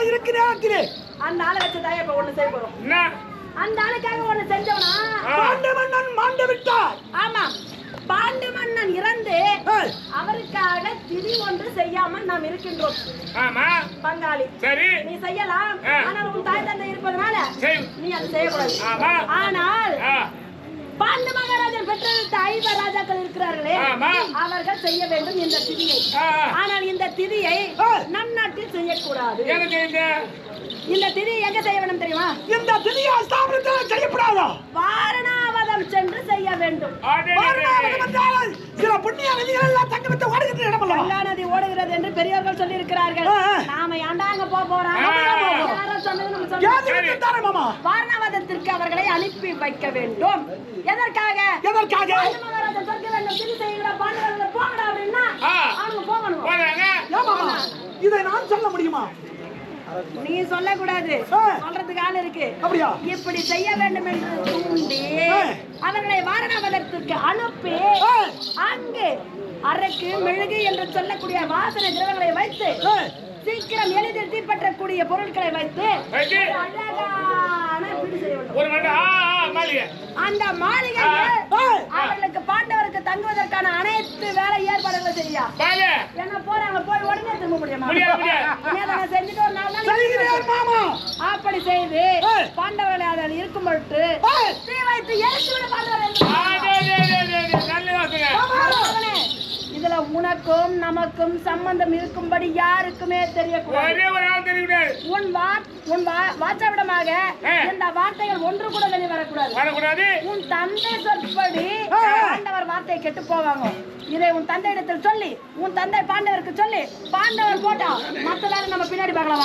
இருக்கிற நேரத்திலே அந்த ஆளை வச்சு தான் இப்ப ஒண்ணு செய்ய போறோம். என்ன அந்த ஆளுக்காக ஒண்ணு செஞ்சோம்னா பாண்ட மன்னன் மாண்டு விட்டார். ஆமா, பாண்டு மன்னன் இறந்து அவருக்காக திதி ஒன்று செய்யாமல் நாம் இருக்கின்றோம். ஆமா பங்காளி சரி நீ செய்யலாம், ஆனால் உன் தாய் தந்தை இருப்பதனால சரி நீ அதை செய்யக்கூடாது. ஆமா ஆனால் பாண்டு மகாராஜன் பெற்றெடுத்த 5 ராஜாக்கள் இருக்கிறார்களே அவர்கள் செய்ய வேண்டும் இந்த திதியை. ஆனால் இந்த திதியை நம் நாட்டில் செய்யக்கூடாது. இந்த திதியை எங்க செய்ய வேண்டும் தெரியுமா? இந்த திதியை ஸ்தாபனத்தில் செய்யப்படாதா? வாரணாவதம் சென்று செய்ய வேண்டும். வாரணாவதம் என்றால் சில புண்ணிய நதிகள் எல்லாம் தங்கமத்தை ஓடுகிற இடமல்ல. கங்கா நதி ஓடுகிறது என்று பெரியவர்கள் சொல்லி இருக்கிறார்கள். நாம ஏன்டா அங்க போறோம்? வாரணாவதத்திற்கு அவர்களை அனுப்பி வைக்க வேண்டும். எதற்காக? எதற்காக? மகாராஜா சொல்ல வேண்டும், திதி செய்கிற பாண்டவர்கள் போங்கடா அப்படின்னா அவங்க போகணும். இதை நான் சொல்ல முடியுமா? நீ சொல்லக்கூடாது, சொல்றதுக்கு ஆள் இருக்கு. அப்படியா? இப்படி செய்ய வேண்டும் என்று தூண்டி அவர்களை வாரணாவதத்திற்கு அனுப்பி அங்கு அரக்கு மெழுகு என்று சொல்லக்கூடிய வாசனை திரவங்களை வைத்து சீக்கிரம் எளிதில் தீப்பற்றக்கூடிய பொருட்களை வைத்து அழகான வீடு செய்ய வேண்டும். அந்த மாளிகையில் அவர்களுக்கு பாண்டவருக்கு தங்குவதற்கான அனைத்து வேலை ஏற்பாடுகளை செய்யா. என்ன போறாங்க, போய் உடனே திரும்ப முடியுமா? செஞ்சுட்டு ஒரு 4 நாள் அப்படி செய்து பாண்டவர்களை அதில் இருக்கும் பொழுது தீ வைத்து எரித்து விட இதுல உனக்கும் நமக்கும் சம்பந்தம் இருக்கும்படி யாருக்குமே தெரியக்கூடாது. உன் வாச்சவிடமாக இந்த வார்த்தைகள் ஒன்று கூட வெளியே வரக்கூடாது. உன் தந்தை சொற்படி பாண்டவர் வார்த்தையை கெட்டு போவாங்க. இதை உன் தந்தை இடத்தில் சொல்லி உன் தந்தை பாண்டவருக்கு சொல்லி பாண்டவர் போட்டா மத்ததால நம்ம பின்னாடி பார்க்கலாம்.